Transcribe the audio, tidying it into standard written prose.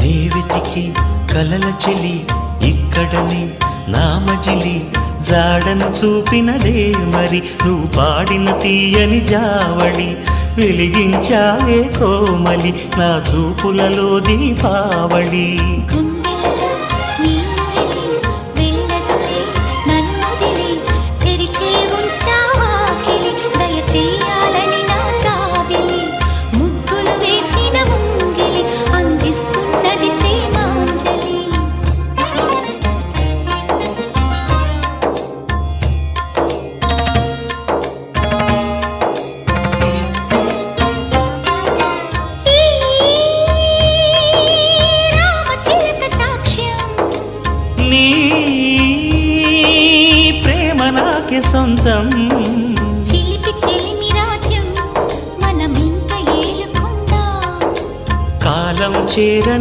రేవతికి కలల చెలి ఇక్కడని నా మజిలి జాడను చూపినదే మరి నువ్వు పాడిన తీయని జావళి వెలిగించావే కోమలి నా చూపులలో దీపావళి సొంతం చిలిపి చెలిమి రాజ్యం మనమింత ఏలుకుందాం కాలం చేరని